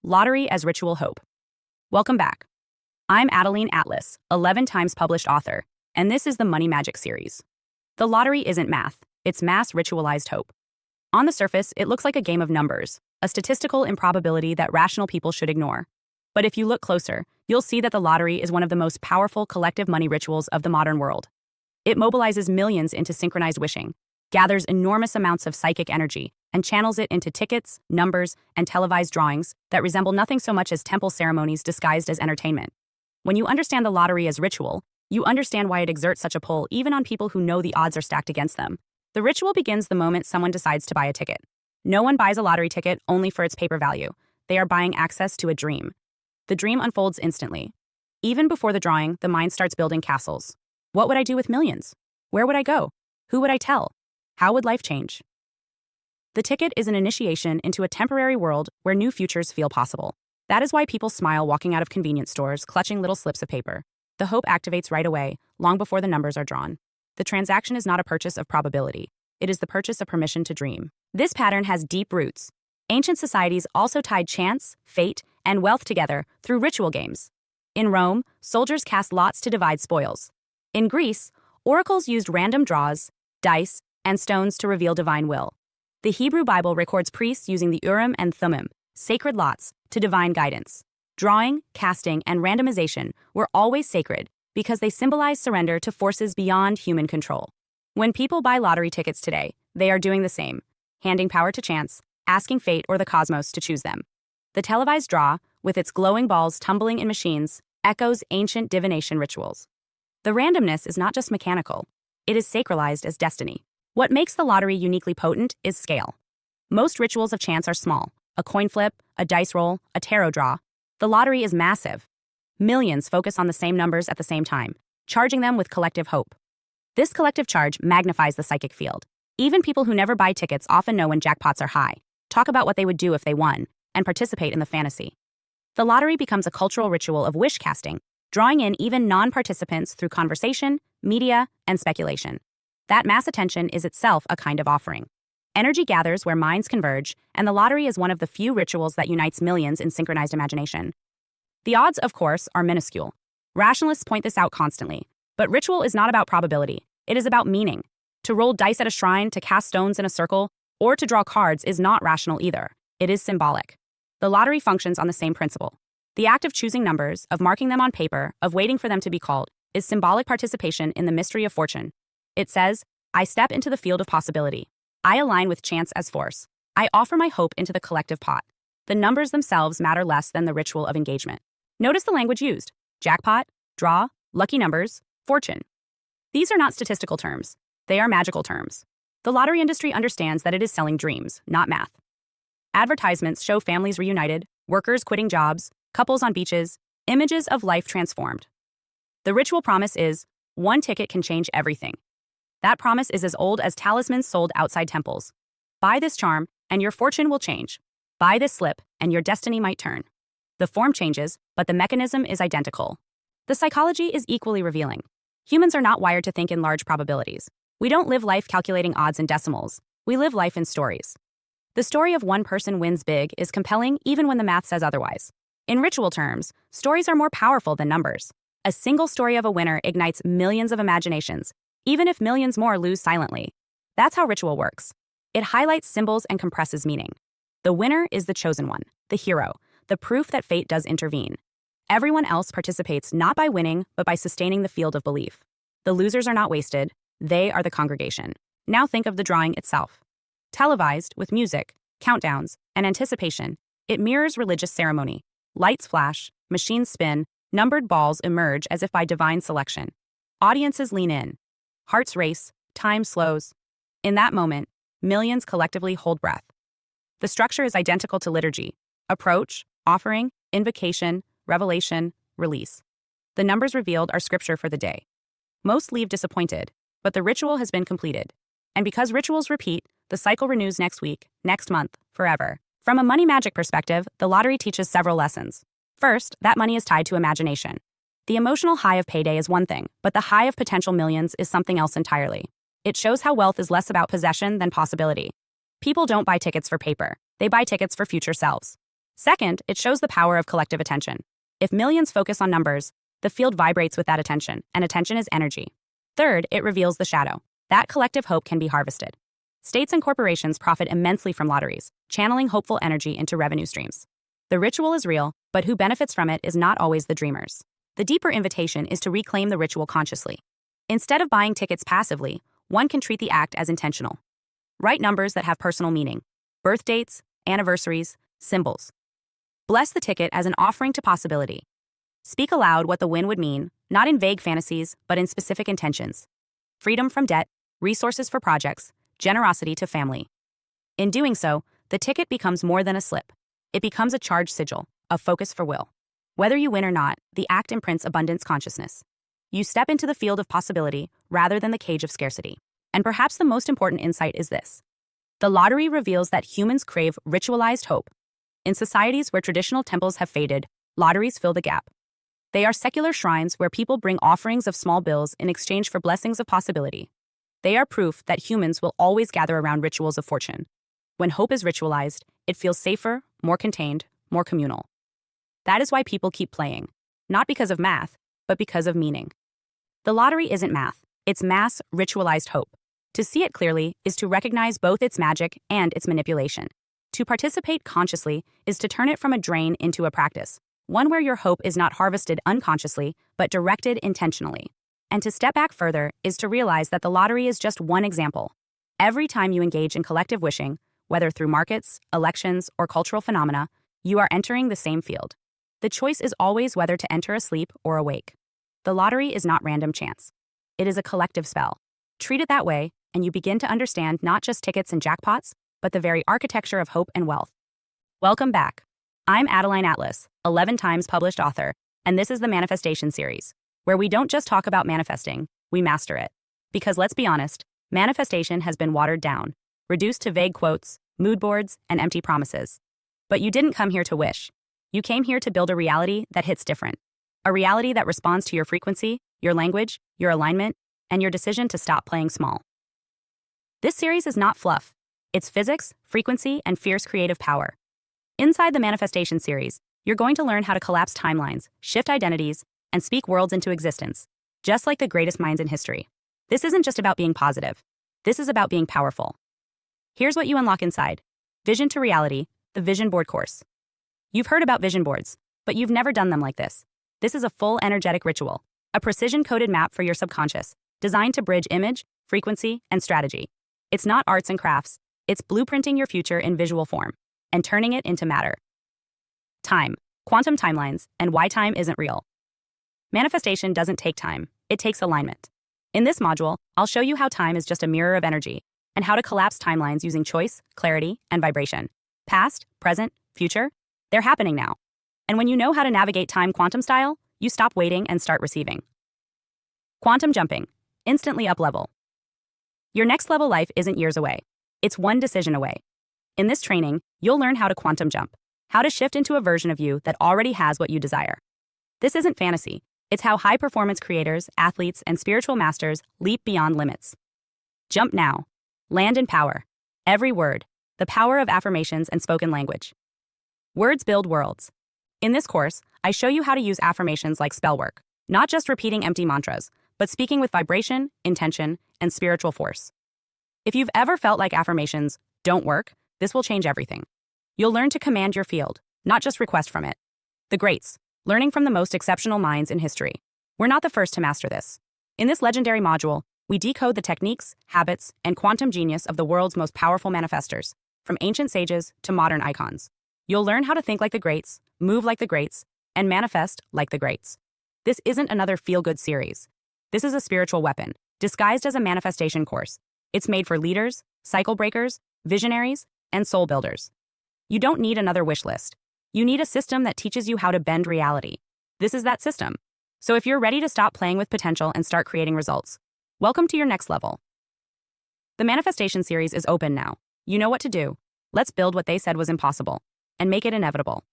Lottery as Ritual Hope. Welcome back. I'm Adeline Atlas, 11 times published author, and this is the Money Magic series. The lottery isn't math, it's mass ritualized hope. On the surface, it looks like a game of numbers, a statistical improbability that rational people should ignore. But if you look closer, you'll see that the lottery is one of the most powerful collective money rituals of the modern world. It mobilizes millions into synchronized wishing, gathers enormous amounts of psychic energy, and channels it into tickets, numbers, and televised drawings that resemble nothing so much as temple ceremonies disguised as entertainment. When you understand the lottery as ritual, you understand why it exerts such a pull even on people who know the odds are stacked against them. The ritual begins the moment someone decides to buy a ticket. No one buys a lottery ticket only for its paper value. They are buying access to a dream. The dream unfolds instantly. Even before the drawing, the mind starts building castles. What would I do with millions? Where would I go? Who would I tell? How would life change? The ticket is an initiation into a temporary world where new futures feel possible. That is why people smile walking out of convenience stores, clutching little slips of paper. The hope activates right away, long before the numbers are drawn. The transaction is not a purchase of probability. It is the purchase of permission to dream. This pattern has deep roots. Ancient societies also tied chance, fate, and wealth together through ritual games. In Rome, soldiers cast lots to divide spoils. In Greece, oracles used random draws, dice, and stones to reveal divine will. The Hebrew Bible records priests using the Urim and Thummim, sacred lots, to divine guidance. Drawing, casting, and randomization were always sacred because they symbolize surrender to forces beyond human control. When people buy lottery tickets today, they are doing the same, handing power to chance, asking fate or the cosmos to choose them. The televised draw, with its glowing balls tumbling in machines, echoes ancient divination rituals. The randomness is not just mechanical, it is sacralized as destiny. What makes the lottery uniquely potent is scale. Most rituals of chance are small: a coin flip, a dice roll, a tarot draw. The lottery is massive. Millions focus on the same numbers at the same time, charging them with collective hope. This collective charge magnifies the psychic field. Even people who never buy tickets often know when jackpots are high, talk about what they would do if they won, and participate in the fantasy. The lottery becomes a cultural ritual of wish casting, drawing in even non-participants through conversation, media, and speculation. That mass attention is itself a kind of offering. Energy gathers where minds converge, and the lottery is one of the few rituals that unites millions in synchronized imagination. The odds, of course, are minuscule. Rationalists point this out constantly. But ritual is not about probability. It is about meaning. To roll dice at a shrine, to cast stones in a circle, or to draw cards is not rational either. It is symbolic. The lottery functions on the same principle. The act of choosing numbers, of marking them on paper, of waiting for them to be called, is symbolic participation in the mystery of fortune. It says, I step into the field of possibility. I align with chance as force. I offer my hope into the collective pot. The numbers themselves matter less than the ritual of engagement. Notice the language used: jackpot, draw, lucky numbers, fortune. These are not statistical terms. They are magical terms. The lottery industry understands that it is selling dreams, not math. Advertisements show families reunited, workers quitting jobs, couples on beaches, images of life transformed. The ritual promise is, one ticket can change everything. That promise is as old as talismans sold outside temples. Buy this charm, and your fortune will change. Buy this slip, and your destiny might turn. The form changes, but the mechanism is identical. The psychology is equally revealing. Humans are not wired to think in large probabilities. We don't live life calculating odds and decimals. We live life in stories. The story of one person wins big is compelling even when the math says otherwise. In ritual terms, stories are more powerful than numbers. A single story of a winner ignites millions of imaginations, even if millions more lose silently. That's how ritual works. It highlights symbols and compresses meaning. The winner is the chosen one, the hero, the proof that fate does intervene. Everyone else participates not by winning, but by sustaining the field of belief. The losers are not wasted. They are the congregation. Now think of the drawing itself. Televised, with music, countdowns, and anticipation, it mirrors religious ceremony. Lights flash, machines spin, numbered balls emerge as if by divine selection. Audiences lean in. Hearts race, time slows. In that moment, millions collectively hold breath. The structure is identical to liturgy: approach, offering, invocation, revelation, release. The numbers revealed are scripture for the day. Most leave disappointed, but the ritual has been completed. And because rituals repeat, the cycle renews next week, next month, forever. From a money magic perspective, the lottery teaches several lessons. First, that money is tied to imagination. The emotional high of payday is one thing, but the high of potential millions is something else entirely. It shows how wealth is less about possession than possibility. People don't buy tickets for paper. They buy tickets for future selves. Second, it shows the power of collective attention. If millions focus on numbers, the field vibrates with that attention, and attention is energy. Third, it reveals the shadow. That collective hope can be harvested. States and corporations profit immensely from lotteries, channeling hopeful energy into revenue streams. The ritual is real, but who benefits from it is not always the dreamers. The deeper invitation is to reclaim the ritual consciously. Instead of buying tickets passively, one can treat the act as intentional. Write numbers that have personal meaning: birth dates, anniversaries, symbols. Bless the ticket as an offering to possibility. Speak aloud what the win would mean, not in vague fantasies, but in specific intentions. Freedom from debt, resources for projects, generosity to family. In doing so, the ticket becomes more than a slip. It becomes a charged sigil, a focus for will. Whether you win or not, the act imprints abundance consciousness. You step into the field of possibility rather than the cage of scarcity. And perhaps the most important insight is this: the lottery reveals that humans crave ritualized hope. In societies where traditional temples have faded, lotteries fill the gap. They are secular shrines where people bring offerings of small bills in exchange for blessings of possibility. They are proof that humans will always gather around rituals of fortune. When hope is ritualized, it feels safer, more contained, more communal. That is why people keep playing, not because of math, but because of meaning. The lottery isn't math, it's mass, ritualized hope. To see it clearly is to recognize both its magic and its manipulation. To participate consciously is to turn it from a drain into a practice, one where your hope is not harvested unconsciously, but directed intentionally. And to step back further is to realize that the lottery is just one example. Every time you engage in collective wishing, whether through markets, elections, or cultural phenomena, you are entering the same field. The choice is always whether to enter asleep or awake. The lottery is not random chance. It is a collective spell. Treat it that way, and you begin to understand not just tickets and jackpots, but the very architecture of hope and wealth. Welcome back. I'm Adeline Atlas, 11 times published author, and this is the Manifestation series, where we don't just talk about manifesting, we master it. Because let's be honest, manifestation has been watered down, reduced to vague quotes, mood boards, and empty promises. But you didn't come here to wish. You came here to build a reality that hits different. A reality that responds to your frequency, your language, your alignment, and your decision to stop playing small. This series is not fluff. It's physics, frequency, and fierce creative power. Inside the Manifestation series, you're going to learn how to collapse timelines, shift identities, and speak worlds into existence, just like the greatest minds in history. This isn't just about being positive. This is about being powerful. Here's what you unlock inside. Vision to Reality, the Vision Board course. You've heard about vision boards, but you've never done them like this. This is a full energetic ritual, a precision-coded map for your subconscious, designed to bridge image, frequency, and strategy. It's not arts and crafts. It's blueprinting your future in visual form and turning it into matter. Time, quantum timelines, and why time isn't real. Manifestation doesn't take time, it takes alignment. In this module, I'll show you how time is just a mirror of energy and how to collapse timelines using choice, clarity, and vibration. Past, present, future, they're happening now. And when you know how to navigate time quantum style, you stop waiting and start receiving. Quantum jumping, instantly up level. Your next level life isn't years away. It's one decision away. In this training, you'll learn how to quantum jump, how to shift into a version of you that already has what you desire. This isn't fantasy. It's how high-performance creators, athletes, and spiritual masters leap beyond limits. Jump now. Land in power. Every word. The power of affirmations and spoken language. Words build worlds. In this course, I show you how to use affirmations like spell work, not just repeating empty mantras, but speaking with vibration, intention, and spiritual force. If you've ever felt like affirmations don't work, this will change everything. You'll learn to command your field, not just request from it. The greats, learning from the most exceptional minds in history. We're not the first to master this. In this legendary module, we decode the techniques, habits, and quantum genius of the world's most powerful manifestors, from ancient sages to modern icons. You'll learn how to think like the greats, move like the greats, and manifest like the greats. This isn't another feel-good series. This is a spiritual weapon, disguised as a manifestation course. It's made for leaders, cycle breakers, visionaries, and soul builders. You don't need another wish list. You need a system that teaches you how to bend reality. This is that system. So if you're ready to stop playing with potential and start creating results, welcome to your next level. The Manifestation series is open now. You know what to do. Let's build what they said was impossible and make it inevitable.